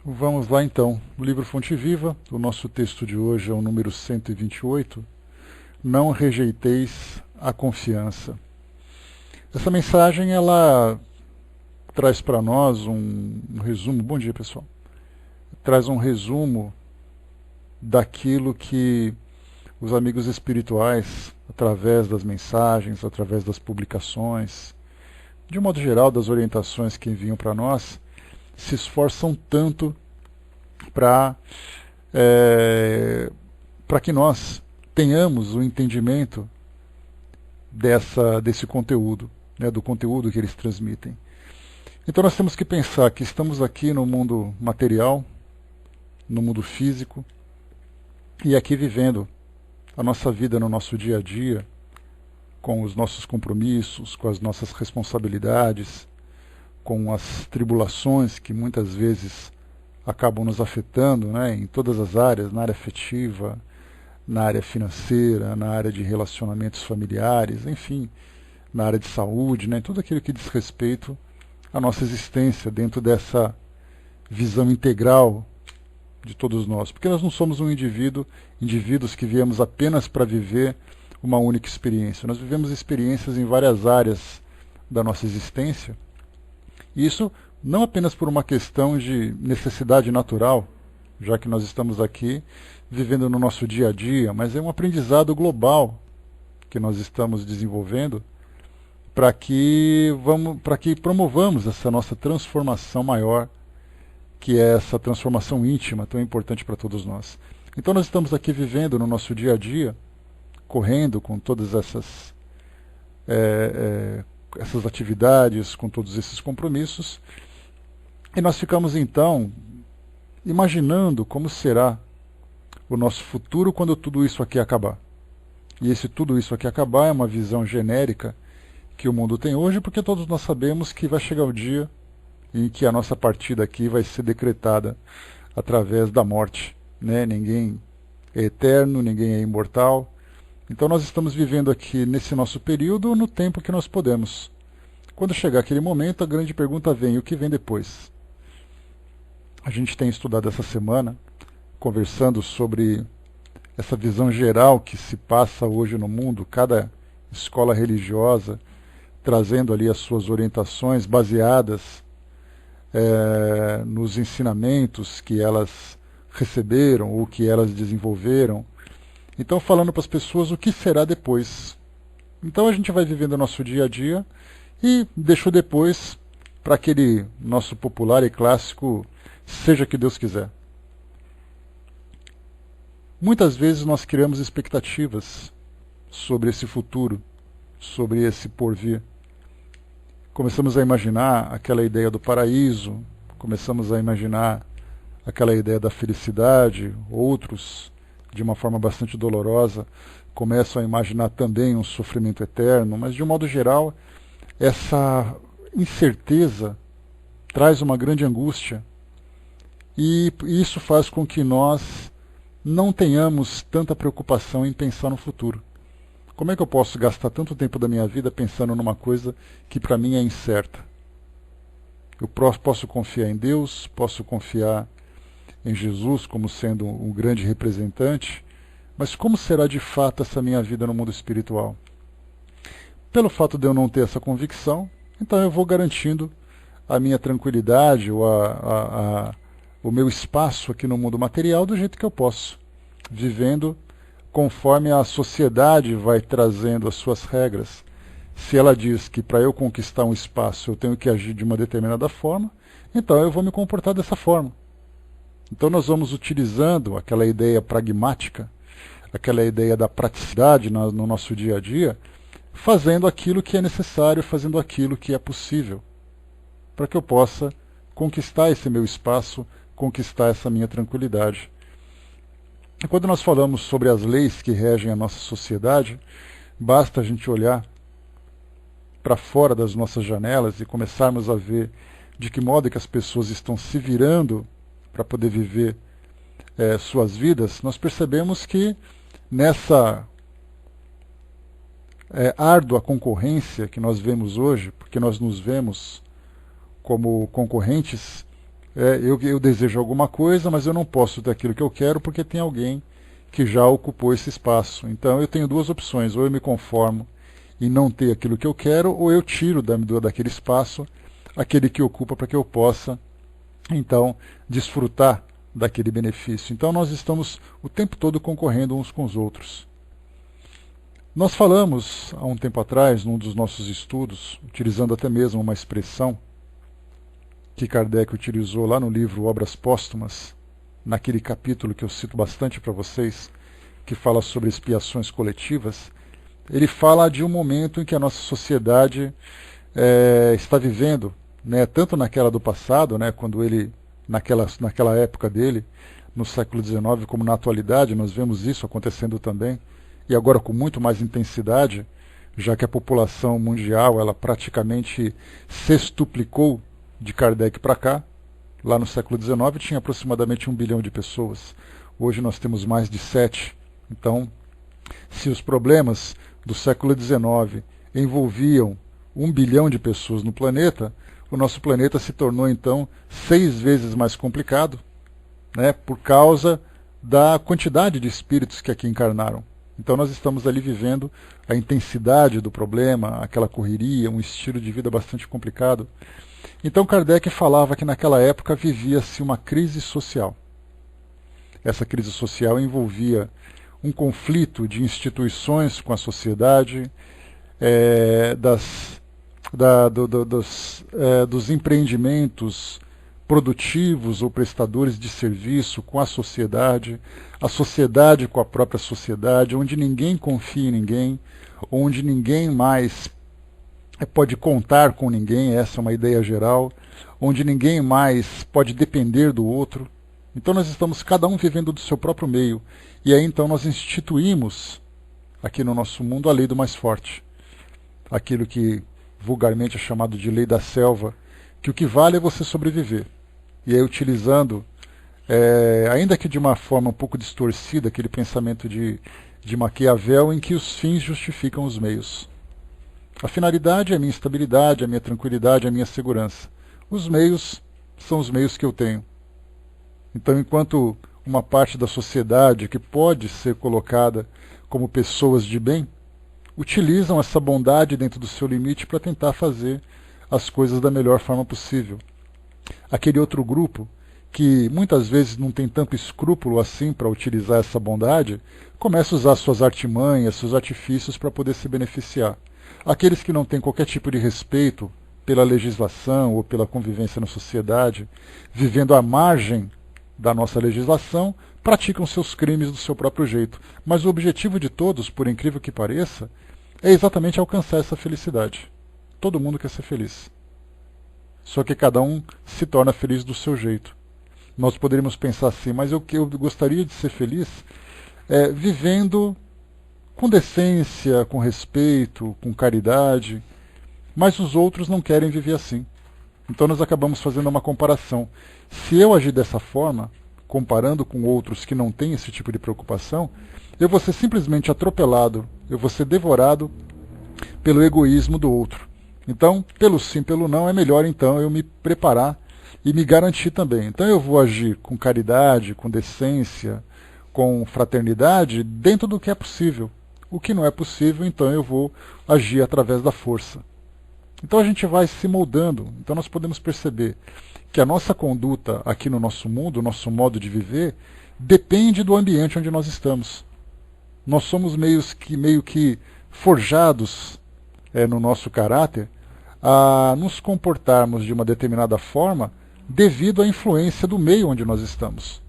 Vamos lá então, o livro Fonte Viva, o nosso texto de hoje é o número 128, Não rejeiteis a confiança. Essa mensagem ela traz para nós um resumo, bom dia pessoal, traz um resumo daquilo que os amigos espirituais, através das mensagens, através das publicações, de um modo geral das orientações que enviam para nós, se esforçam tanto para para que nós tenhamos o entendimento desse conteúdo, né, do conteúdo que eles transmitem. Então nós temos que pensar que estamos aqui no mundo material, no mundo físico, e aqui vivendo a nossa vida no nosso dia a dia, com os nossos compromissos, com as nossas responsabilidades, com as tribulações que muitas vezes acabam nos afetando, né, em todas as áreas, na área afetiva, na área financeira, na área de relacionamentos familiares, enfim, na área de saúde, né, tudo aquilo que diz respeito à nossa existência dentro dessa visão integral de todos nós. Porque nós não somos indivíduos que viemos apenas para viver uma única experiência. Nós vivemos experiências em várias áreas da nossa existência. E isso não apenas por uma questão de necessidade natural, já que nós estamos aqui vivendo no nosso dia a dia, mas é um aprendizado global que nós estamos desenvolvendo para que promovamos essa nossa transformação maior, que é essa transformação íntima tão importante para todos nós. Então nós estamos aqui vivendo no nosso dia a dia, correndo com todas essas atividades, com todos esses compromissos, e nós ficamos então imaginando como será o nosso futuro quando tudo isso aqui acabar. E esse tudo isso aqui acabar é uma visão genérica que o mundo tem hoje, porque todos nós sabemos que vai chegar o dia em que a nossa partida aqui vai ser decretada através da morte, né? Ninguém é eterno, ninguém é imortal. Então nós estamos vivendo aqui nesse nosso período no tempo que nós podemos. Quando chegar aquele momento, a grande pergunta vem: o que vem depois? A gente tem estudado essa semana, conversando sobre essa visão geral que se passa hoje no mundo, cada escola religiosa trazendo ali as suas orientações baseadas nos ensinamentos que elas receberam ou que elas desenvolveram. Então falando para as pessoas o que será depois. Então a gente vai vivendo o nosso dia a dia e deixa o depois para aquele nosso popular e clássico seja que Deus quiser. Muitas vezes nós criamos expectativas sobre esse futuro, sobre esse porvir. Começamos a imaginar aquela ideia do paraíso, começamos a imaginar aquela ideia da felicidade, outros, de uma forma bastante dolorosa, começam a imaginar também um sofrimento eterno, mas de um modo geral, essa incerteza traz uma grande angústia e isso faz com que nós não tenhamos tanta preocupação em pensar no futuro. Como é que eu posso gastar tanto tempo da minha vida pensando numa coisa que para mim é incerta? Eu posso confiar em Deus, posso confiar em Jesus como sendo um grande representante, mas como será de fato essa minha vida no mundo espiritual? Pelo fato de eu não ter essa convicção, então eu vou garantindo a minha tranquilidade ou o meu espaço aqui no mundo material do jeito que eu posso, vivendo conforme a sociedade vai trazendo as suas regras. Se ela diz que para eu conquistar um espaço eu tenho que agir de uma determinada forma, então eu vou me comportar dessa forma. Então nós vamos utilizando aquela ideia pragmática, aquela ideia da praticidade no nosso dia a dia, fazendo aquilo que é necessário, fazendo aquilo que é possível, para que eu possa conquistar esse meu espaço, conquistar essa minha tranquilidade. E quando nós falamos sobre as leis que regem a nossa sociedade, basta a gente olhar para fora das nossas janelas e começarmos a ver de que modo que as pessoas estão se virando para poder viver suas vidas, nós percebemos que nessa árdua concorrência que nós vemos hoje, porque nós nos vemos como concorrentes Eu desejo alguma coisa, mas eu não posso ter aquilo que eu quero porque tem alguém que já ocupou esse espaço. Então eu tenho duas opções: ou eu me conformo e não ter aquilo que eu quero, ou eu tiro daquele espaço aquele que ocupa para que eu possa, então, desfrutar daquele benefício. Então nós estamos o tempo todo concorrendo uns com os outros. Nós falamos há um tempo atrás, num dos nossos estudos, utilizando até mesmo uma expressão que Kardec utilizou lá no livro Obras Póstumas, naquele capítulo que eu cito bastante para vocês, que fala sobre expiações coletivas. Ele fala de um momento em que a nossa sociedade está vivendo, né, tanto naquela do passado, né, quando ele, naquela época dele, no século XIX, como na atualidade, nós vemos isso acontecendo também, e agora com muito mais intensidade, já que a população mundial ela praticamente sextuplicou de Kardec para cá. Lá no século XIX tinha aproximadamente 1 bilhão de pessoas. Hoje nós temos mais de 7. Então, se os problemas do século XIX envolviam 1 bilhão de pessoas no planeta, o nosso planeta se tornou então 6 vezes mais complicado, né, por causa da quantidade de espíritos que aqui encarnaram. Então nós estamos ali vivendo a intensidade do problema, aquela correria, um estilo de vida bastante complicado. Então Kardec falava que naquela época vivia-se uma crise social. Essa crise social envolvia um conflito de instituições com a sociedade, dos empreendimentos produtivos ou prestadores de serviço com a sociedade com a própria sociedade, onde ninguém confia em ninguém, onde ninguém mais pode contar com ninguém, essa é uma ideia geral, onde ninguém mais pode depender do outro. Então nós estamos cada um vivendo do seu próprio meio, e aí então nós instituímos aqui no nosso mundo a lei do mais forte, aquilo que vulgarmente é chamado de lei da selva, que o que vale é você sobreviver. E aí utilizando, ainda que de uma forma um pouco distorcida, aquele pensamento de Maquiavel, em que os fins justificam os meios. A finalidade é a minha estabilidade, a minha tranquilidade, a minha segurança. Os meios são os meios que eu tenho. Então, enquanto uma parte da sociedade que pode ser colocada como pessoas de bem, utilizam essa bondade dentro do seu limite para tentar fazer as coisas da melhor forma possível. Aquele outro grupo, que muitas vezes não tem tanto escrúpulo assim para utilizar essa bondade, começa a usar suas artimanhas, seus artifícios para poder se beneficiar. Aqueles que não têm qualquer tipo de respeito pela legislação ou pela convivência na sociedade, vivendo à margem da nossa legislação, praticam seus crimes do seu próprio jeito. Mas o objetivo de todos, por incrível que pareça, é exatamente alcançar essa felicidade. Todo mundo quer ser feliz. Só que cada um se torna feliz do seu jeito. Nós poderíamos pensar assim, mas eu gostaria de ser feliz vivendo com decência, com respeito, com caridade, mas os outros não querem viver assim. Então nós acabamos fazendo uma comparação. Se eu agir dessa forma, comparando com outros que não têm esse tipo de preocupação, eu vou ser simplesmente atropelado, eu vou ser devorado pelo egoísmo do outro. Então, pelo sim, pelo não, é melhor então eu me preparar e me garantir também. Então eu vou agir com caridade, com decência, com fraternidade, dentro do que é possível. O que não é possível, então eu vou agir através da força. Então a gente vai se moldando. Então nós podemos perceber que a nossa conduta aqui no nosso mundo, o nosso modo de viver, depende do ambiente onde nós estamos. Nós somos meio que forjados no nosso caráter a nos comportarmos de uma determinada forma devido à influência do meio onde nós estamos.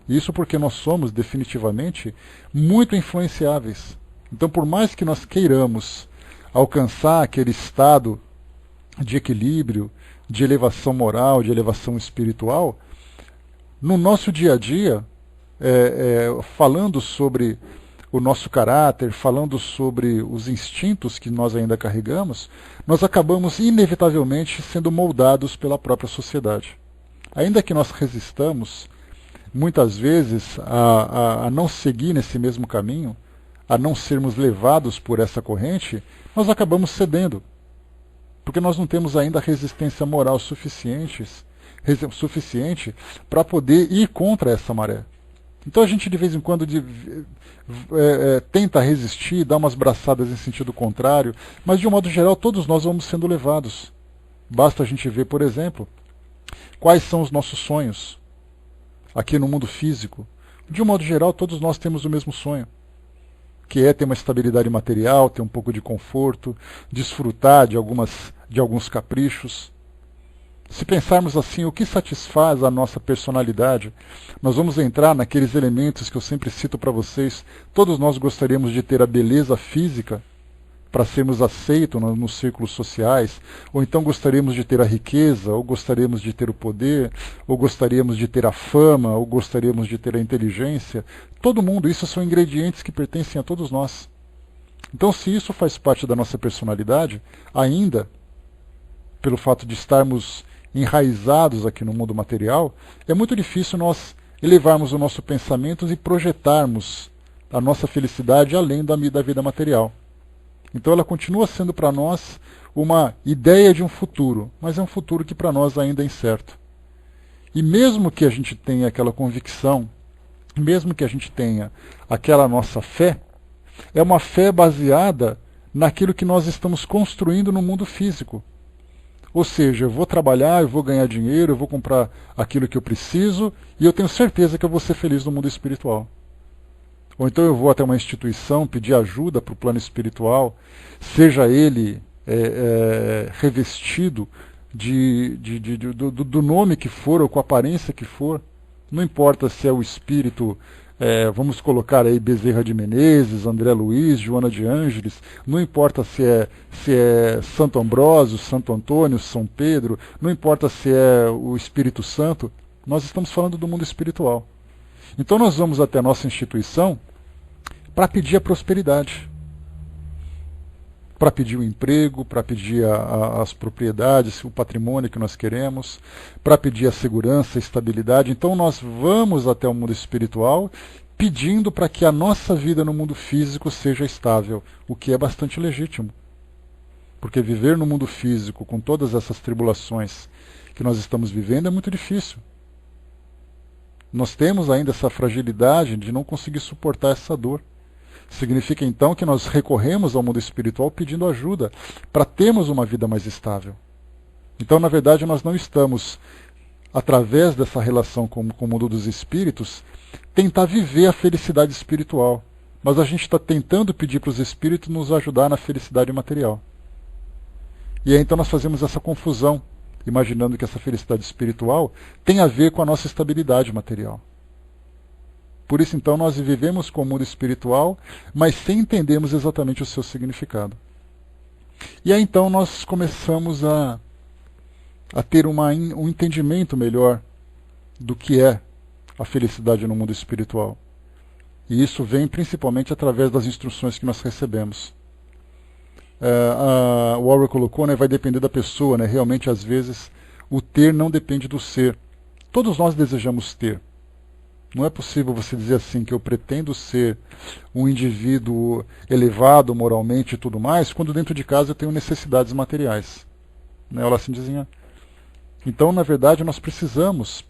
Isso porque nós somos definitivamente muito influenciáveis. Então, por mais que nós queiramos alcançar aquele estado de equilíbrio, de elevação moral, de elevação espiritual, no nosso dia a dia, falando sobre o nosso caráter, falando sobre os instintos que nós ainda carregamos, nós acabamos inevitavelmente sendo moldados pela própria sociedade. Ainda que nós resistamos, muitas vezes, a não seguir nesse mesmo caminho, a não sermos levados por essa corrente, nós acabamos cedendo, porque nós não temos ainda resistência moral suficientes suficiente para poder ir contra essa maré. Então a gente de vez em quando tenta resistir, dá umas braçadas em sentido contrário, mas de um modo geral todos nós vamos sendo levados. Basta a gente ver, por exemplo, quais são os nossos sonhos aqui no mundo físico. De um modo geral todos nós temos o mesmo sonho, que é ter uma estabilidade material, ter um pouco de conforto, desfrutar de alguns caprichos. Se pensarmos assim, o que satisfaz a nossa personalidade, nós vamos entrar naqueles elementos que eu sempre cito para vocês. Todos nós gostaríamos de ter a beleza física para sermos aceitos nos círculos sociais, ou então gostaríamos de ter a riqueza, ou gostaríamos de ter o poder, ou gostaríamos de ter a fama, ou gostaríamos de ter a inteligência. Todo mundo, isso são ingredientes que pertencem a todos nós. Então, se isso faz parte da nossa personalidade, ainda, pelo fato de estarmos enraizados aqui no mundo material, é muito difícil nós elevarmos o nosso pensamento e projetarmos a nossa felicidade além da vida material. Então ela continua sendo para nós uma ideia de um futuro, mas é um futuro que para nós ainda é incerto. E mesmo que a gente tenha aquela convicção, mesmo que a gente tenha aquela nossa fé, é uma fé baseada naquilo que nós estamos construindo no mundo físico. Ou seja, eu vou trabalhar, eu vou ganhar dinheiro, eu vou comprar aquilo que eu preciso e eu tenho certeza que eu vou ser feliz no mundo espiritual. Ou então eu vou até uma instituição pedir ajuda para o plano espiritual, seja ele revestido do nome que for ou com a aparência que for. Não importa se é o espírito, vamos colocar aí Bezerra de Menezes, André Luiz, Joana de Ângeles, não importa se é Santo Ambrósio, Santo Antônio, São Pedro, não importa se é o Espírito Santo, nós estamos falando do mundo espiritual. Então nós vamos até a nossa instituição para pedir a prosperidade, para pedir o emprego, para pedir as propriedades, o patrimônio que nós queremos, para pedir a segurança, a estabilidade. Então nós vamos até o mundo espiritual pedindo para que a nossa vida no mundo físico seja estável, o que é bastante legítimo. Porque viver no mundo físico com todas essas tribulações que nós estamos vivendo é muito difícil. Nós temos ainda essa fragilidade de não conseguir suportar essa dor. Significa então que nós recorremos ao mundo espiritual pedindo ajuda para termos uma vida mais estável. Então, na verdade, nós não estamos, através dessa relação com o mundo dos espíritos, tentar viver a felicidade espiritual. Mas a gente está tentando pedir para os espíritos nos ajudar na felicidade material. E aí então nós fazemos essa confusão, imaginando que essa felicidade espiritual tem a ver com a nossa estabilidade material. Por isso, então, nós vivemos com o mundo espiritual, mas sem entendermos exatamente o seu significado. E aí, então, nós começamos a ter um entendimento melhor do que é a felicidade no mundo espiritual. E isso vem principalmente através das instruções que nós recebemos. O Warren colocou, vai depender da pessoa. Realmente, às vezes, o ter não depende do ser. Todos nós desejamos ter. Não é possível você dizer assim que eu pretendo ser um indivíduo elevado moralmente e tudo mais, quando dentro de casa eu tenho necessidades materiais. Ela assim dizia. Então, na verdade, nós precisamos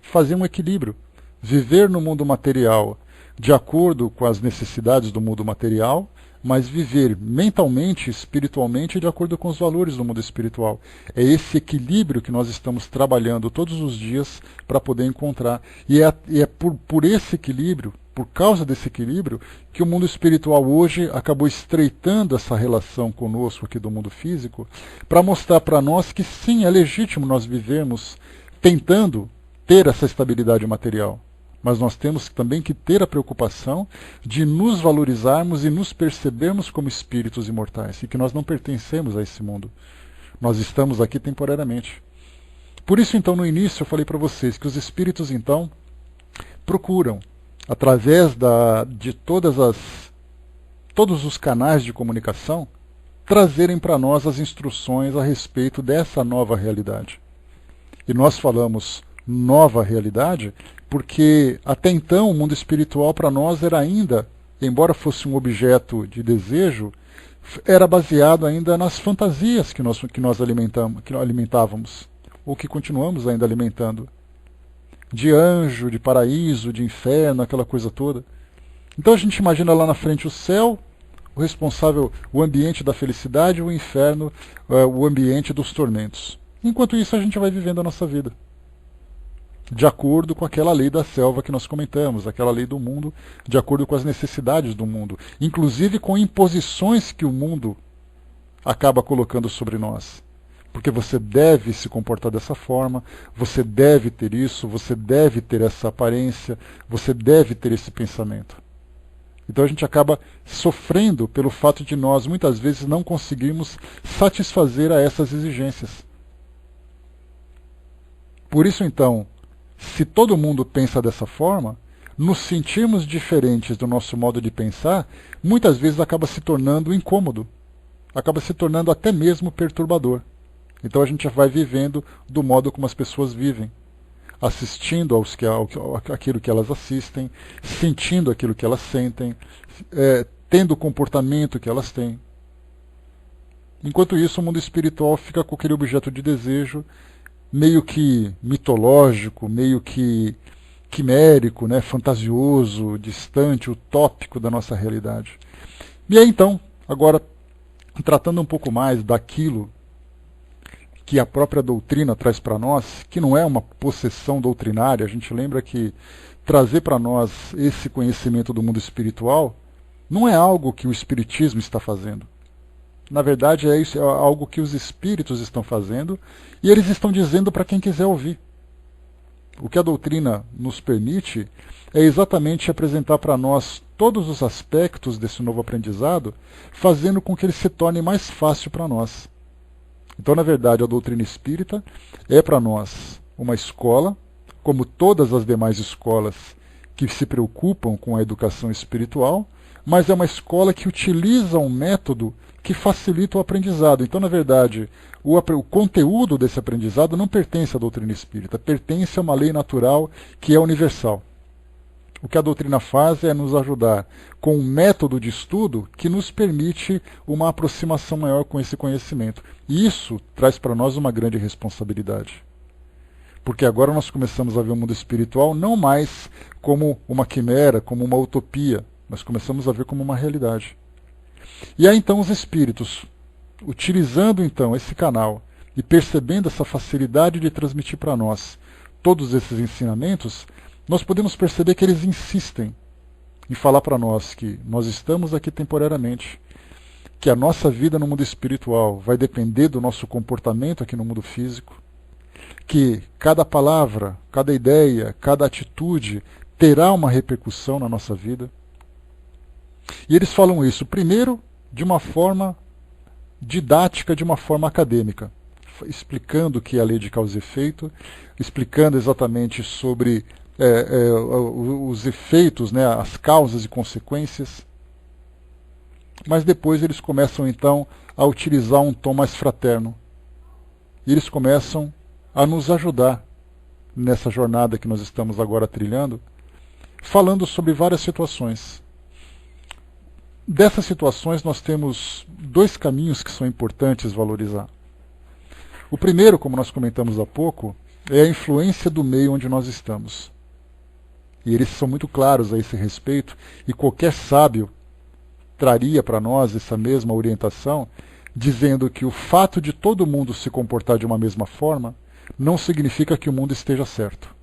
fazer um equilíbrio. Viver no mundo material de acordo com as necessidades do mundo material, mas viver mentalmente, espiritualmente, de acordo com os valores do mundo espiritual. É esse equilíbrio que nós estamos trabalhando todos os dias para poder encontrar. E é por esse equilíbrio, por causa desse equilíbrio, que o mundo espiritual hoje acabou estreitando essa relação conosco aqui do mundo físico, para mostrar para nós que sim, é legítimo nós vivermos tentando ter essa estabilidade material. Mas nós temos também que ter a preocupação de nos valorizarmos e nos percebermos como espíritos imortais, e que nós não pertencemos a esse mundo. Nós estamos aqui temporariamente. Por isso, então, no início eu falei para vocês que os espíritos, então, procuram, através de todos os canais de comunicação, trazerem para nós as instruções a respeito dessa nova realidade. E nós falamos nova realidade porque até então o mundo espiritual para nós era ainda, embora fosse um objeto de desejo, era baseado ainda nas fantasias que nós alimentávamos. ou que continuamos ainda alimentando. De anjo, de paraíso, de inferno, aquela coisa toda. Então a gente imagina lá na frente o céu, o responsável, o ambiente da felicidade, o inferno, o ambiente dos tormentos. Enquanto isso a gente vai vivendo a nossa vida, de acordo com aquela lei da selva que nós comentamos, aquela lei do mundo, de acordo com as necessidades do mundo, inclusive com imposições que o mundo acaba colocando sobre nós. Porque você deve se comportar dessa forma, você deve ter isso, você deve ter essa aparência, você deve ter esse pensamento. Então a gente acaba sofrendo pelo fato de nós muitas vezes não conseguirmos satisfazer a essas exigências. Por isso então, se todo mundo pensa dessa forma, nos sentirmos diferentes do nosso modo de pensar, muitas vezes acaba se tornando incômodo, acaba se tornando até mesmo perturbador. Então a gente já vai vivendo do modo como as pessoas vivem, assistindo aquilo que elas assistem, sentindo aquilo que elas sentem, tendo o comportamento que elas têm. Enquanto isso, o mundo espiritual fica com aquele objeto de desejo meio que mitológico, meio que quimérico, né, fantasioso, distante, utópico da nossa realidade. E aí então, agora, tratando um pouco mais daquilo que a própria doutrina traz para nós, que não é uma possessão doutrinária, a gente lembra que trazer para nós esse conhecimento do mundo espiritual não é algo que o Espiritismo está fazendo. Na verdade, é algo que os espíritos estão fazendo e eles estão dizendo para quem quiser ouvir. O que a doutrina nos permite é exatamente apresentar para nós todos os aspectos desse novo aprendizado, fazendo com que ele se torne mais fácil para nós. Então, na verdade, a doutrina espírita é para nós uma escola, como todas as demais escolas que se preocupam com a educação espiritual, mas é uma escola que utiliza um método que facilita o aprendizado. Então, na verdade, o conteúdo desse aprendizado não pertence à doutrina espírita, pertence a uma lei natural que é universal. O que a doutrina faz é nos ajudar com um método de estudo que nos permite uma aproximação maior com esse conhecimento. E isso traz para nós uma grande responsabilidade. Porque agora nós começamos a ver o mundo espiritual não mais como uma quimera, como uma utopia, mas começamos a ver como uma realidade. E aí então os espíritos, utilizando então esse canal e percebendo essa facilidade de transmitir para nós todos esses ensinamentos, nós podemos perceber que eles insistem em falar para nós que nós estamos aqui temporariamente, que a nossa vida no mundo espiritual vai depender do nosso comportamento aqui no mundo físico, que cada palavra, cada ideia, cada atitude terá uma repercussão na nossa vida. E eles falam isso, primeiro, de uma forma didática, de uma forma acadêmica, explicando o que é a lei de causa e efeito, explicando exatamente sobre os efeitos, né, as causas e consequências. Mas depois eles começam então a utilizar um tom mais fraterno. E eles começam a nos ajudar nessa jornada que nós estamos agora trilhando, falando sobre várias situações. Dessas situações nós temos dois caminhos que são importantes valorizar. O primeiro, como nós comentamos há pouco, é a influência do meio onde nós estamos. E eles são muito claros a esse respeito, e qualquer sábio traria para nós essa mesma orientação, dizendo que o fato de todo mundo se comportar de uma mesma forma não significa que o mundo esteja certo.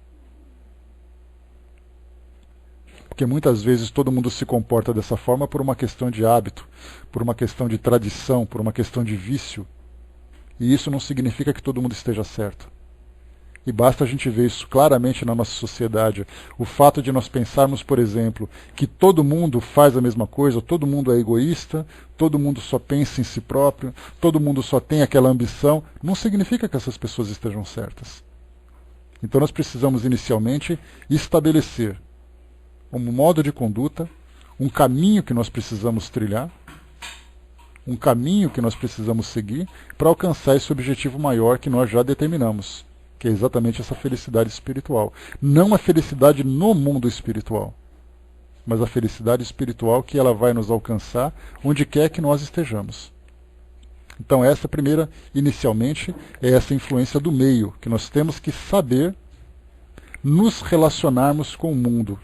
Porque muitas vezes todo mundo se comporta dessa forma por uma questão de hábito, por uma questão de tradição, por uma questão de vício. E isso não significa que todo mundo esteja certo. E basta a gente ver isso claramente na nossa sociedade. O fato de nós pensarmos, por exemplo, que todo mundo faz a mesma coisa, todo mundo é egoísta, todo mundo só pensa em si próprio, todo mundo só tem aquela ambição, não significa que essas pessoas estejam certas. Então nós precisamos inicialmente estabelecer um modo de conduta, um caminho que nós precisamos trilhar, um caminho que nós precisamos seguir para alcançar esse objetivo maior que nós já determinamos, que é exatamente essa felicidade espiritual. Não a felicidade no mundo espiritual, mas a felicidade espiritual que ela vai nos alcançar onde quer que nós estejamos. Então essa primeira, inicialmente, é essa influência do meio, que nós temos que saber nos relacionarmos com o mundo.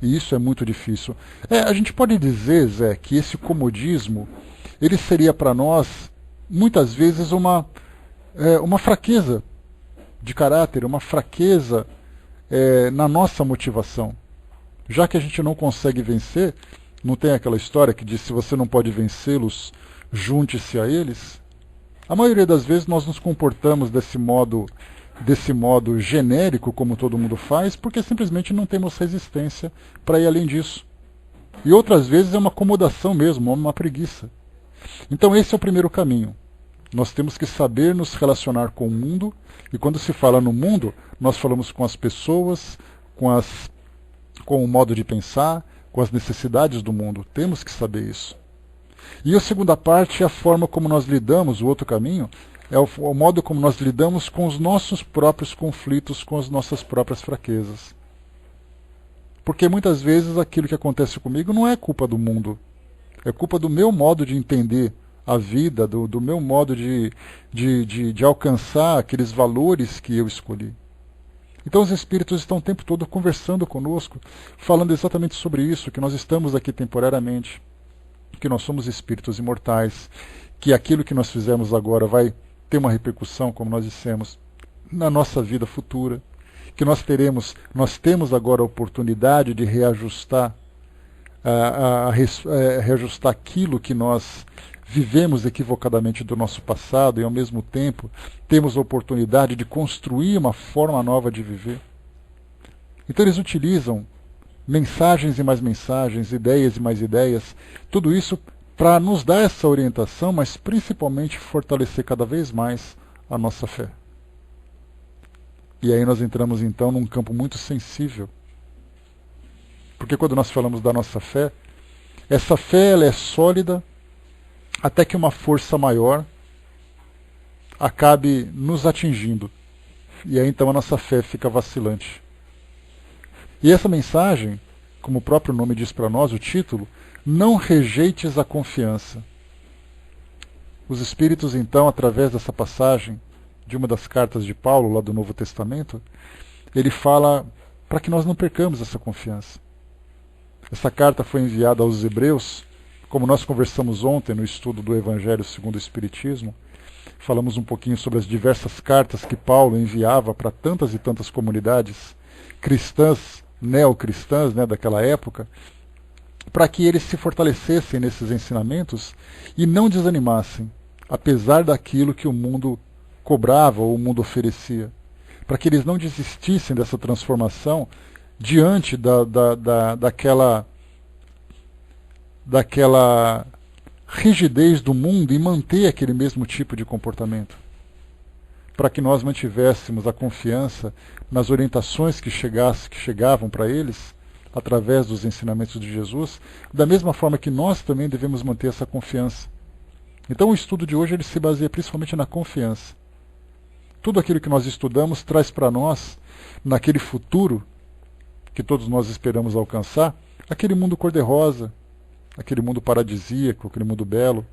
E isso é muito difícil. A gente pode dizer, Zé, que esse comodismo, ele seria para nós, muitas vezes, uma fraqueza de caráter, uma fraqueza na nossa motivação. Já que a gente não consegue vencer, não tem aquela história que diz, se você não pode vencê-los, junte-se a eles? A maioria das vezes nós nos comportamos desse modo genérico, como todo mundo faz, porque simplesmente não temos resistência para ir além disso. E outras vezes é uma acomodação mesmo, uma preguiça. Então esse é o primeiro caminho. Nós temos que saber nos relacionar com o mundo, e quando se fala no mundo, nós falamos com as pessoas, com o modo de pensar, com as necessidades do mundo. Temos que saber isso. E a segunda parte é a forma como nós lidamos, o outro caminho, é o modo como nós lidamos com os nossos próprios conflitos, com as nossas próprias fraquezas. Porque muitas vezes aquilo que acontece comigo não é culpa do mundo, é culpa do meu modo de entender a vida, do meu modo de alcançar aqueles valores que eu escolhi. Então os espíritos estão o tempo todo conversando conosco, falando exatamente sobre isso, que nós estamos aqui temporariamente, que nós somos espíritos imortais, que aquilo que nós fizemos agora vai ter uma repercussão, como nós dissemos, na nossa vida futura, que nós temos agora a oportunidade de reajustar, reajustar aquilo que nós vivemos equivocadamente do nosso passado e, ao mesmo tempo, temos a oportunidade de construir uma forma nova de viver. Então eles utilizam mensagens e mais mensagens, ideias e mais ideias, tudo isso para nos dar essa orientação, mas principalmente fortalecer cada vez mais a nossa fé. E aí nós entramos então num campo muito sensível. Porque quando nós falamos da nossa fé, essa fé ela é sólida até que uma força maior acabe nos atingindo. E aí então a nossa fé fica vacilante. E essa mensagem, como o próprio nome diz para nós, o título, não rejeites a confiança. Os Espíritos, então, através dessa passagem de uma das cartas de Paulo, lá do Novo Testamento, ele fala para que nós não percamos essa confiança. Essa carta foi enviada aos Hebreus, como nós conversamos ontem no estudo do Evangelho segundo o Espiritismo, falamos um pouquinho sobre as diversas cartas que Paulo enviava para tantas e tantas comunidades cristãs, neocristãs, daquela época, para que eles se fortalecessem nesses ensinamentos e não desanimassem, apesar daquilo que o mundo cobrava ou o mundo oferecia, para que eles não desistissem dessa transformação diante daquela rigidez do mundo e manter aquele mesmo tipo de comportamento, para que nós mantivéssemos a confiança nas orientações que chegavam para eles através dos ensinamentos de Jesus, da mesma forma que nós também devemos manter essa confiança. Então o estudo de hoje ele se baseia principalmente na confiança. Tudo aquilo que nós estudamos traz para nós, naquele futuro que todos nós esperamos alcançar, aquele mundo cor-de-rosa, aquele mundo paradisíaco, aquele mundo belo.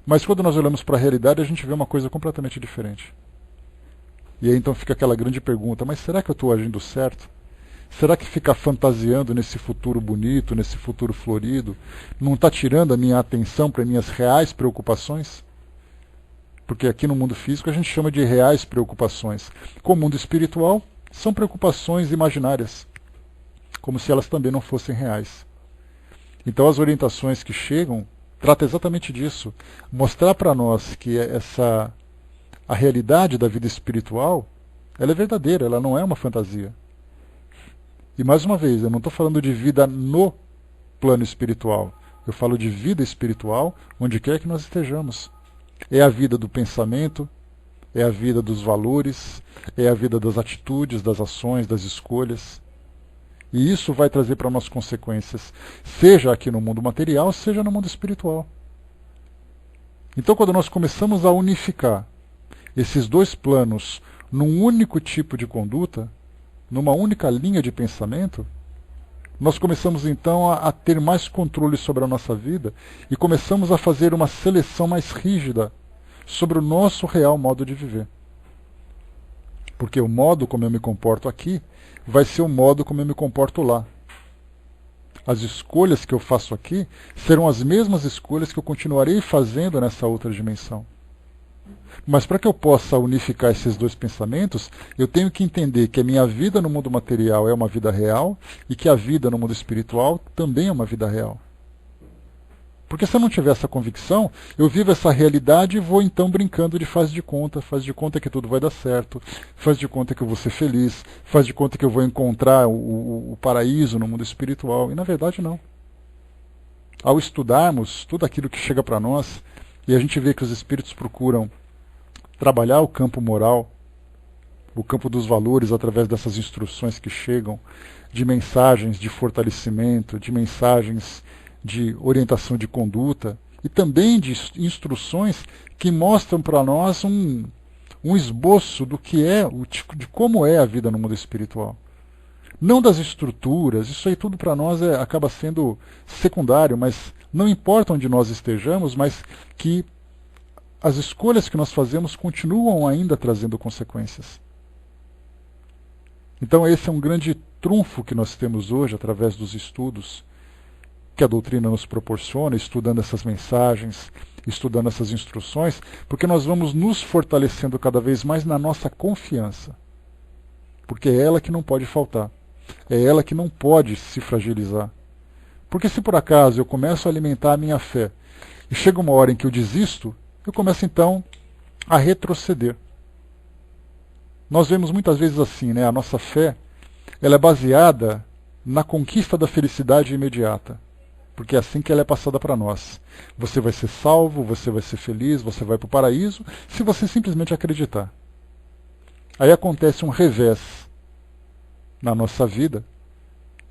Mas quando nós olhamos para a realidade, a gente vê uma coisa completamente diferente. E aí então fica aquela grande pergunta, mas será que eu estou agindo certo? Será que ficar fantasiando nesse futuro bonito, nesse futuro florido, não está tirando a minha atenção para minhas reais preocupações? Porque aqui no mundo físico a gente chama de reais preocupações. Com o mundo espiritual, são preocupações imaginárias, como se elas também não fossem reais. Então as orientações que chegam tratam exatamente disso. Mostrar para nós que a realidade da vida espiritual ela é verdadeira, ela não é uma fantasia. E mais uma vez, eu não estou falando de vida no plano espiritual. Eu falo de vida espiritual onde quer que nós estejamos. É a vida do pensamento, é a vida dos valores, é a vida das atitudes, das ações, das escolhas. E isso vai trazer para nós consequências, seja aqui no mundo material, seja no mundo espiritual. Então, quando nós começamos a unificar esses dois planos num único tipo de conduta, numa única linha de pensamento, nós começamos então a ter mais controle sobre a nossa vida e começamos a fazer uma seleção mais rígida sobre o nosso real modo de viver. Porque o modo como eu me comporto aqui vai ser o modo como eu me comporto lá. As escolhas que eu faço aqui serão as mesmas escolhas que eu continuarei fazendo nessa outra dimensão. Mas para que eu possa unificar esses dois pensamentos, eu tenho que entender que a minha vida no mundo material é uma vida real e que a vida no mundo espiritual também é uma vida real. Porque se eu não tiver essa convicção, eu vivo essa realidade e vou então brincando de faz de conta que tudo vai dar certo, faz de conta que eu vou ser feliz, faz de conta que eu vou encontrar o paraíso no mundo espiritual. E na verdade não. Ao estudarmos tudo aquilo que chega para nós, e a gente vê que os espíritos procuram trabalhar o campo moral, o campo dos valores através dessas instruções que chegam, de mensagens de fortalecimento, de mensagens de orientação de conduta e também de instruções que mostram para nós um esboço do que é, de como é a vida no mundo espiritual. Não das estruturas, isso aí tudo para nós acaba sendo secundário, mas não importa onde nós estejamos, mas que as escolhas que nós fazemos continuam ainda trazendo consequências. Então esse é um grande trunfo que nós temos hoje através dos estudos que a doutrina nos proporciona, estudando essas mensagens, estudando essas instruções, porque nós vamos nos fortalecendo cada vez mais na nossa confiança. Porque é ela que não pode faltar. É ela que não pode se fragilizar. Porque se por acaso eu começo a alimentar a minha fé e chega uma hora em que eu desisto, eu começo então a retroceder. Nós vemos muitas vezes assim, né? A nossa fé ela é baseada na conquista da felicidade imediata. Porque é assim que ela é passada para nós. Você vai ser salvo, você vai ser feliz, você vai para o paraíso, se você simplesmente acreditar. Aí acontece um revés na nossa vida,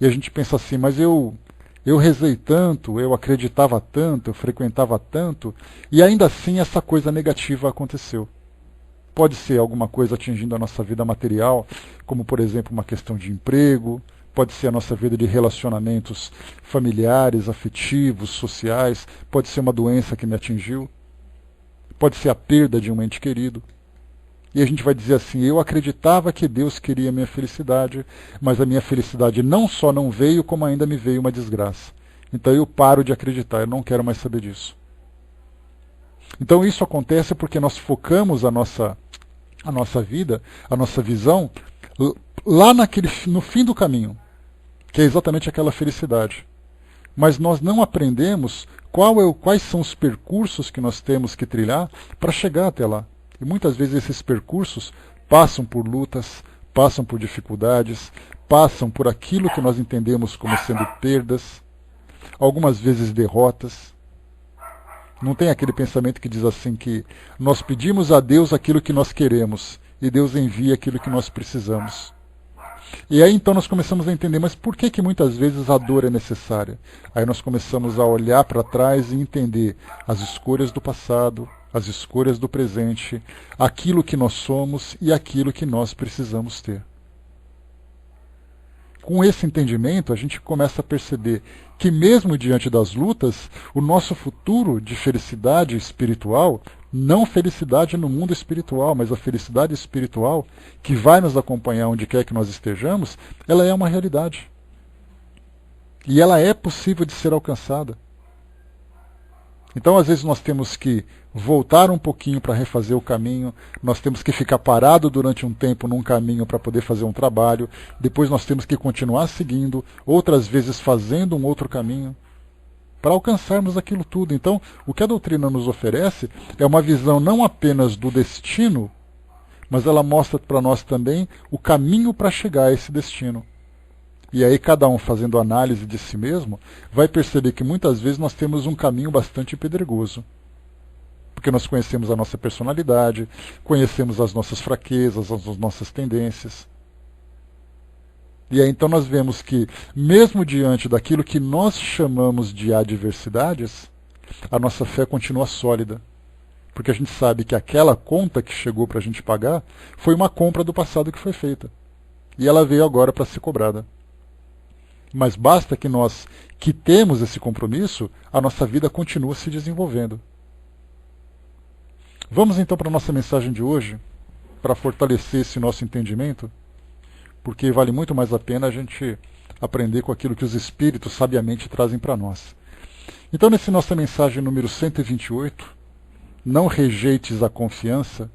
e a gente pensa assim, mas eu rezei tanto, eu acreditava tanto, eu frequentava tanto, e ainda assim essa coisa negativa aconteceu. Pode ser alguma coisa atingindo a nossa vida material, como por exemplo uma questão de emprego, pode ser a nossa vida de relacionamentos familiares, afetivos, sociais, pode ser uma doença que me atingiu, pode ser a perda de um ente querido. E a gente vai dizer assim, eu acreditava que Deus queria a minha felicidade, mas a minha felicidade não só não veio, como ainda me veio uma desgraça. Então eu paro de acreditar, eu não quero mais saber disso. Então isso acontece porque nós focamos a nossa vida, a nossa visão, lá no fim do caminho, que é exatamente aquela felicidade. Mas nós não aprendemos quais são os percursos que nós temos que trilhar para chegar até lá. E muitas vezes esses percursos passam por lutas, passam por dificuldades, passam por aquilo que nós entendemos como sendo perdas, algumas vezes derrotas. Não tem aquele pensamento que diz assim que nós pedimos a Deus aquilo que nós queremos e Deus envia aquilo que nós precisamos. E aí então nós começamos a entender, mas por que muitas vezes a dor é necessária? Aí nós começamos a olhar para trás e entender as escolhas do passado, as escolhas do presente, aquilo que nós somos e aquilo que nós precisamos ter. Com esse entendimento, a gente começa a perceber que mesmo diante das lutas, o nosso futuro de felicidade espiritual, não felicidade no mundo espiritual, mas a felicidade espiritual, que vai nos acompanhar onde quer que nós estejamos, ela é uma realidade. E ela é possível de ser alcançada. Então, às vezes, nós temos que voltar um pouquinho para refazer o caminho, nós temos que ficar parado durante um tempo num caminho para poder fazer um trabalho, depois nós temos que continuar seguindo, outras vezes fazendo um outro caminho, para alcançarmos aquilo tudo. Então, o que a doutrina nos oferece é uma visão não apenas do destino, mas ela mostra para nós também o caminho para chegar a esse destino. E aí cada um fazendo análise de si mesmo, vai perceber que muitas vezes nós temos um caminho bastante pedregoso. Porque nós conhecemos a nossa personalidade, conhecemos as nossas fraquezas, as nossas tendências. E aí então nós vemos que, mesmo diante daquilo que nós chamamos de adversidades, a nossa fé continua sólida. Porque a gente sabe que aquela conta que chegou para a gente pagar foi uma compra do passado que foi feita. E ela veio agora para ser cobrada. Mas basta que nós quitemos esse compromisso, a nossa vida continua se desenvolvendo. Vamos então para a nossa mensagem de hoje, para fortalecer esse nosso entendimento, porque vale muito mais a pena a gente aprender com aquilo que os Espíritos sabiamente trazem para nós. Então, nessa nossa mensagem número 128, não rejeites a confiança,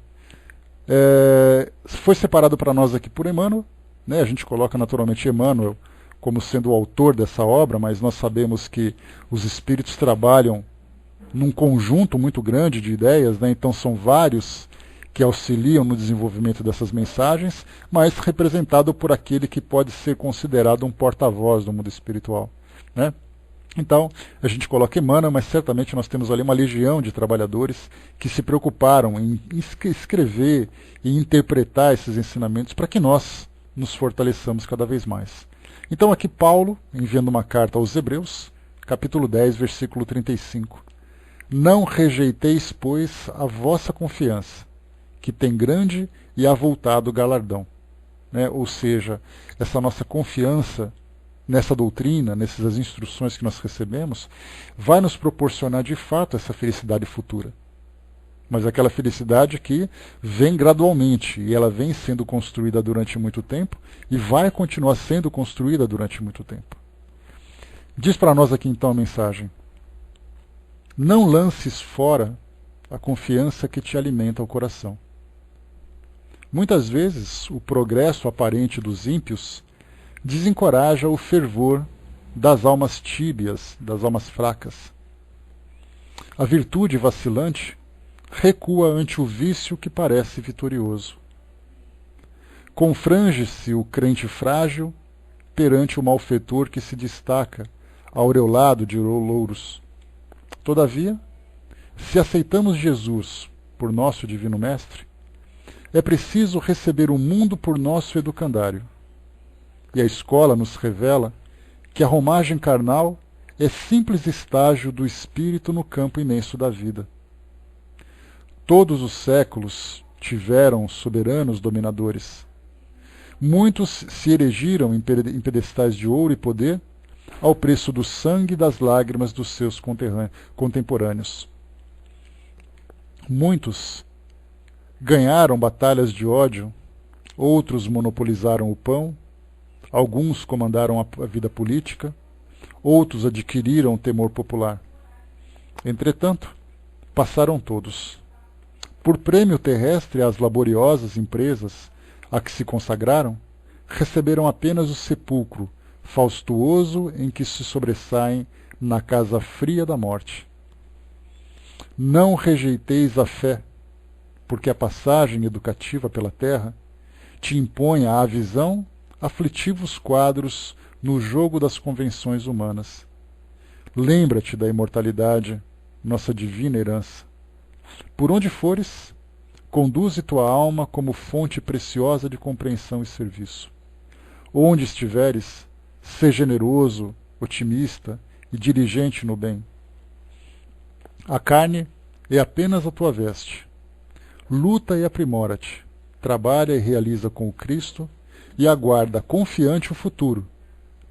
foi separado para nós aqui por Emmanuel, né? A gente coloca naturalmente Emmanuel como sendo o autor dessa obra, mas nós sabemos que os Espíritos trabalham num conjunto muito grande de ideias, né? Então são vários que auxiliam no desenvolvimento dessas mensagens, mas representado por aquele que pode ser considerado um porta-voz do mundo espiritual, né? Então, a gente coloca Emmanuel, mas certamente nós temos ali uma legião de trabalhadores que se preocuparam em escrever e interpretar esses ensinamentos para que nós nos fortaleçamos cada vez mais. Então, aqui Paulo, enviando uma carta aos Hebreus, capítulo 10, versículo 35. Não rejeiteis, pois, a vossa confiança, que tem grande e avultado galardão. Né? Ou seja, essa nossa confiança nessa doutrina, nessas instruções que nós recebemos, vai nos proporcionar de fato essa felicidade futura. Mas aquela felicidade que vem gradualmente, e ela vem sendo construída durante muito tempo, e vai continuar sendo construída durante muito tempo. Diz para nós aqui então a mensagem: não lances fora a confiança que te alimenta o coração. Muitas vezes o progresso aparente dos ímpios desencoraja o fervor das almas tíbias, das almas fracas. A virtude vacilante recua ante o vício que parece vitorioso. Confrange-se o crente frágil perante o malfeitor que se destaca, aureolado de louros. Todavia, se aceitamos Jesus por nosso Divino Mestre, é preciso receber o mundo por nosso educandário. E a escola nos revela que a romagem carnal é simples estágio do espírito no campo imenso da vida. Todos os séculos tiveram soberanos dominadores. Muitos se erigiram em pedestais de ouro e poder ao preço do sangue e das lágrimas dos seus contemporâneos. Muitos ganharam batalhas de ódio, outros monopolizaram o pão, alguns comandaram a vida política, outros adquiriram o temor popular. Entretanto, passaram todos. Por prêmio terrestre às laboriosas empresas a que se consagraram, receberam apenas o sepulcro faustuoso em que se sobressaem na casa fria da morte. Não rejeiteis a fé, porque a passagem educativa pela terra te impõe à visão aflitivos quadros no jogo das convenções humanas. Lembra-te da imortalidade, nossa divina herança. Por onde fores, conduze tua alma como fonte preciosa de compreensão e serviço. Onde estiveres, sê generoso, otimista e diligente no bem. A carne é apenas a tua veste. Luta e aprimora-te. Trabalha e realiza com o Cristo e aguarda confiante o futuro,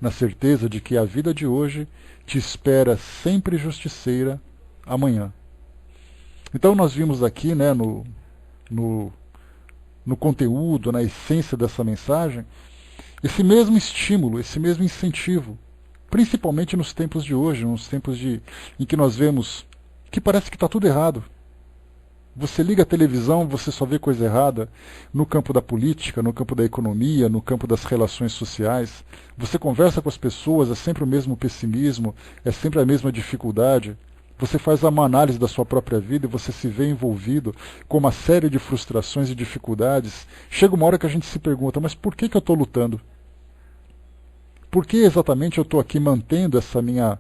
na certeza de que a vida de hoje te espera sempre justiceira amanhã. Então nós vimos aqui, né, no conteúdo, na essência dessa mensagem, esse mesmo estímulo, esse mesmo incentivo, principalmente nos tempos de hoje, nos tempos em que nós vemos que parece que está tudo errado. Você liga a televisão, você só vê coisa errada no campo da política, no campo da economia, no campo das relações sociais. Você conversa com as pessoas, é sempre o mesmo pessimismo, é sempre a mesma dificuldade. Você faz uma análise da sua própria vida e você se vê envolvido com uma série de frustrações e dificuldades. Chega uma hora que a gente se pergunta, mas por que eu estou lutando? Por que exatamente eu estou aqui mantendo essa minha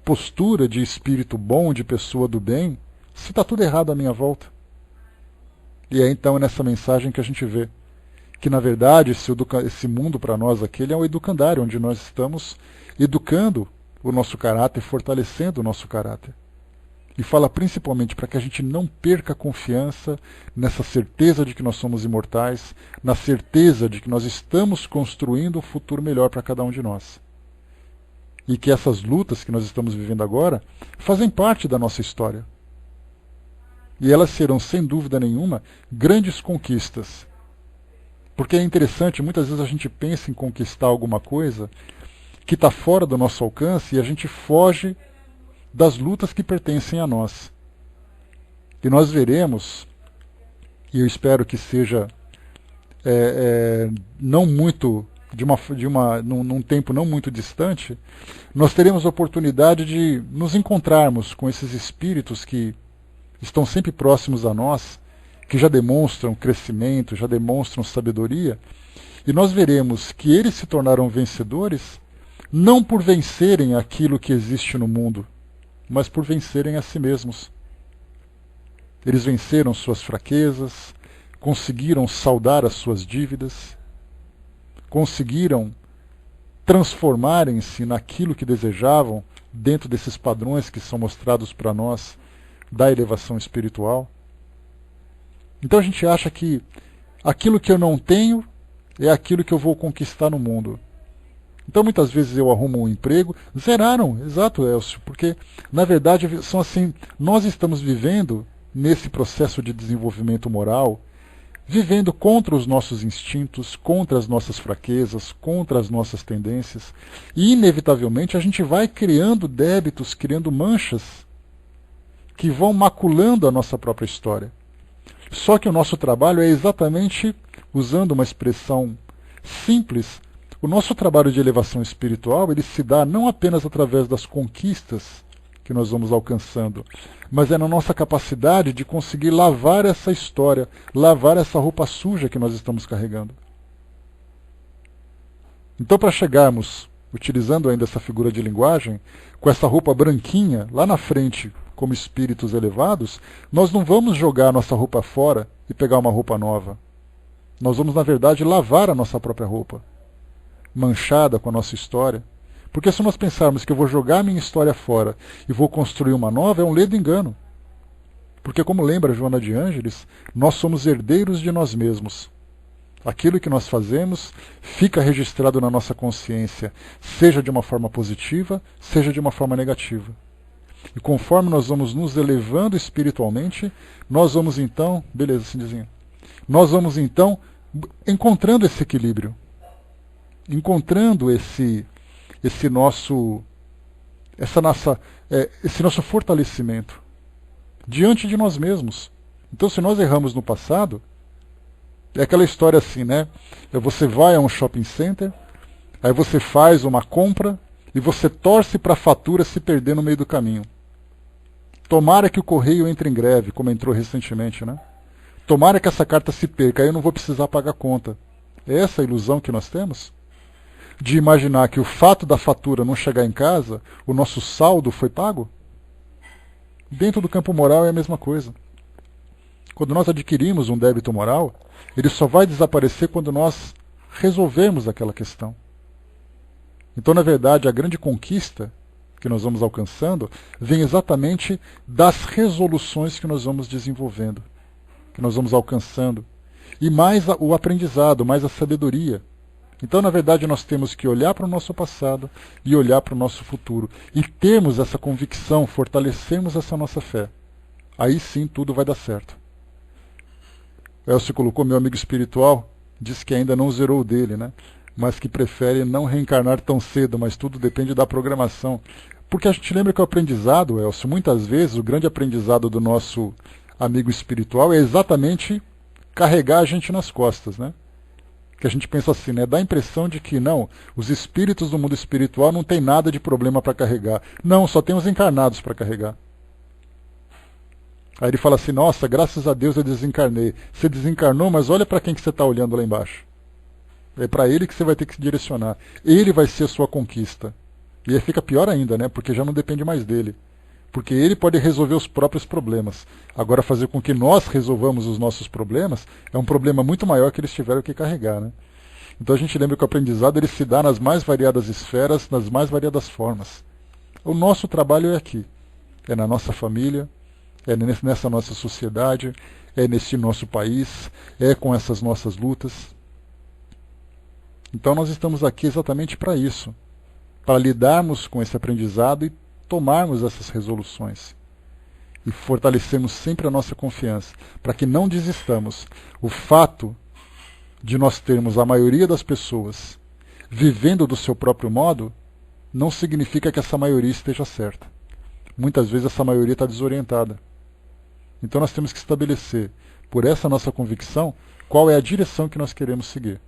postura de espírito bom, de pessoa do bem, se está tudo errado à minha volta? E é então nessa mensagem que a gente vê que, na verdade, esse mundo para nós aqui ele é um educandário, onde nós estamos educando o nosso caráter, fortalecendo o nosso caráter. E fala principalmente para que a gente não perca a confiança nessa certeza de que nós somos imortais, na certeza de que nós estamos construindo um futuro melhor para cada um de nós. e que essas lutas que nós estamos vivendo agora fazem parte da nossa história. E elas serão, sem dúvida nenhuma, grandes conquistas. Porque é interessante, muitas vezes a gente pensa em conquistar alguma coisa que está fora do nosso alcance e a gente foge das lutas que pertencem a nós. E nós veremos, e eu espero que seja não muito, num tempo não muito distante, nós teremos a oportunidade de nos encontrarmos com esses espíritos que estão sempre próximos a nós, que já demonstram crescimento, já demonstram sabedoria, e nós veremos que eles se tornaram vencedores não por vencerem aquilo que existe no mundo, mas por vencerem a si mesmos. Eles venceram suas fraquezas, conseguiram saldar as suas dívidas, conseguiram transformarem-se naquilo que desejavam dentro desses padrões que são mostrados para nós da elevação espiritual. Então a gente acha que aquilo que eu não tenho é aquilo que eu vou conquistar no mundo. Então muitas vezes eu arrumo um emprego, zeraram, exato, Elcio, porque na verdade são assim, nós estamos vivendo nesse processo de desenvolvimento moral, vivendo contra os nossos instintos, contra as nossas fraquezas, contra as nossas tendências, e inevitavelmente a gente vai criando débitos, criando manchas que vão maculando a nossa própria história. Só que o nosso trabalho é exatamente, usando uma expressão simples, o nosso trabalho de elevação espiritual, ele se dá não apenas através das conquistas que nós vamos alcançando, mas é na nossa capacidade de conseguir lavar essa história, lavar essa roupa suja que nós estamos carregando. Então, para chegarmos, utilizando ainda essa figura de linguagem, com essa roupa branquinha, lá na frente, como espíritos elevados, nós não vamos jogar a nossa roupa fora e pegar uma roupa nova. Nós vamos, na verdade, lavar a nossa própria roupa, manchada com a nossa história. Porque se nós pensarmos que eu vou jogar a minha história fora e vou construir uma nova, é um ledo engano. Porque, como lembra Joana de Ângeles, nós somos herdeiros de nós mesmos. Aquilo que nós fazemos fica registrado na nossa consciência, seja de uma forma positiva, seja de uma forma negativa. E conforme nós vamos nos elevando espiritualmente, nós vamos então, beleza, Cindizinho, nós vamos então encontrando esse equilíbrio, encontrando esse nosso fortalecimento diante de nós mesmos. Então, se nós erramos no passado, é aquela história assim, né? Você vai a um shopping center, aí você faz uma compra e você torce para a fatura se perder no meio do caminho. Tomara que o correio entre em greve, como entrou recentemente, né? Tomara que essa carta se perca, aí eu não vou precisar pagar a conta. É essa a ilusão que nós temos? De imaginar que o fato da fatura não chegar em casa, o nosso saldo foi pago? Dentro do campo moral é a mesma coisa. Quando nós adquirimos um débito moral, ele só vai desaparecer quando nós resolvermos aquela questão. Então, na verdade, a grande conquista que nós vamos alcançando vem exatamente das resoluções que nós vamos desenvolvendo, que nós vamos alcançando. E mais o aprendizado, mais a sabedoria. Então, na verdade, nós temos que olhar para o nosso passado e olhar para o nosso futuro. E termos essa convicção, fortalecermos essa nossa fé. Aí sim tudo vai dar certo. Elcio colocou, meu amigo espiritual, disse que ainda não zerou o dele, né? Mas que prefere não reencarnar tão cedo, mas tudo depende da programação. Porque a gente lembra que o aprendizado, Elcio, muitas vezes o grande aprendizado do nosso amigo espiritual é exatamente carregar a gente nas costas, né? Que a gente pensa assim, né? Dá a impressão de que não, os espíritos do mundo espiritual não tem nada de problema para carregar. Não, só tem os encarnados para carregar. Aí ele fala assim, nossa, graças a Deus eu desencarnei. Você desencarnou, mas olha para quem que você está olhando lá embaixo. É para ele que você vai ter que se direcionar. Ele vai ser a sua conquista. E aí fica pior ainda, né? Porque já não depende mais dele. Porque ele pode resolver os próprios problemas. Agora, fazer com que nós resolvamos os nossos problemas é um problema muito maior que eles tiveram que carregar, né? Então a gente lembra que o aprendizado ele se dá nas mais variadas esferas, nas mais variadas formas. O nosso trabalho é aqui. É na nossa família, é nessa nossa sociedade, é nesse nosso país, é com essas nossas lutas. Então nós estamos aqui exatamente para isso. para lidarmos com esse aprendizado e tomarmos essas resoluções. E fortalecemos sempre a nossa confiança, para que não desistamos. O fato de nós termos a maioria das pessoas vivendo do seu próprio modo, não significa que essa maioria esteja certa. Muitas vezes essa maioria está desorientada. Então nós temos que estabelecer, por essa nossa convicção, qual é a direção que nós queremos seguir.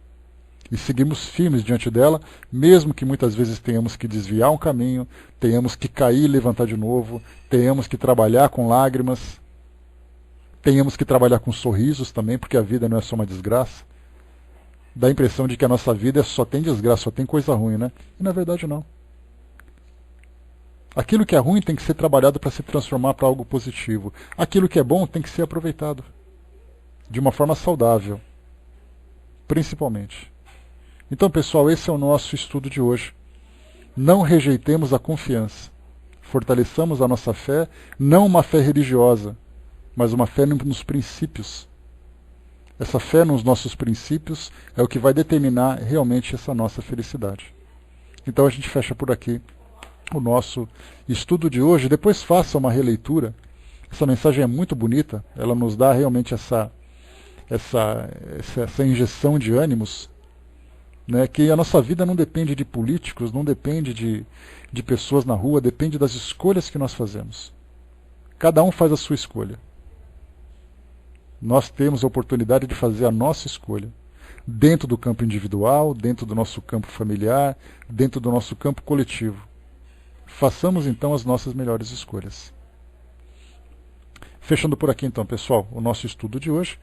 E seguirmos firmes diante dela, mesmo que muitas vezes tenhamos que desviar um caminho, tenhamos que cair e levantar de novo, tenhamos que trabalhar com lágrimas, tenhamos que trabalhar com sorrisos também, porque a vida não é só uma desgraça. Dá a impressão de que a nossa vida só tem desgraça, só tem coisa ruim, né? E na verdade não. Aquilo que é ruim tem que ser trabalhado para se transformar para algo positivo. Aquilo que é bom tem que ser aproveitado de uma forma saudável, principalmente. Então, pessoal, esse é o nosso estudo de hoje. Não rejeitemos a confiança. Fortaleçamos a nossa fé, não uma fé religiosa, mas uma fé nos princípios. Essa fé nos nossos princípios é o que vai determinar realmente essa nossa felicidade. Então a gente fecha por aqui o nosso estudo de hoje. Depois faça uma releitura. Essa mensagem é muito bonita, ela nos dá realmente essa injeção de ânimos, né, que a nossa vida não depende de políticos, não depende de pessoas na rua, depende das escolhas que nós fazemos. Cada um faz a sua escolha. Nós temos a oportunidade de fazer a nossa escolha, dentro do campo individual, dentro do nosso campo familiar, dentro do nosso campo coletivo. Façamos então as nossas melhores escolhas. Fechando por aqui então, pessoal, o nosso estudo de hoje.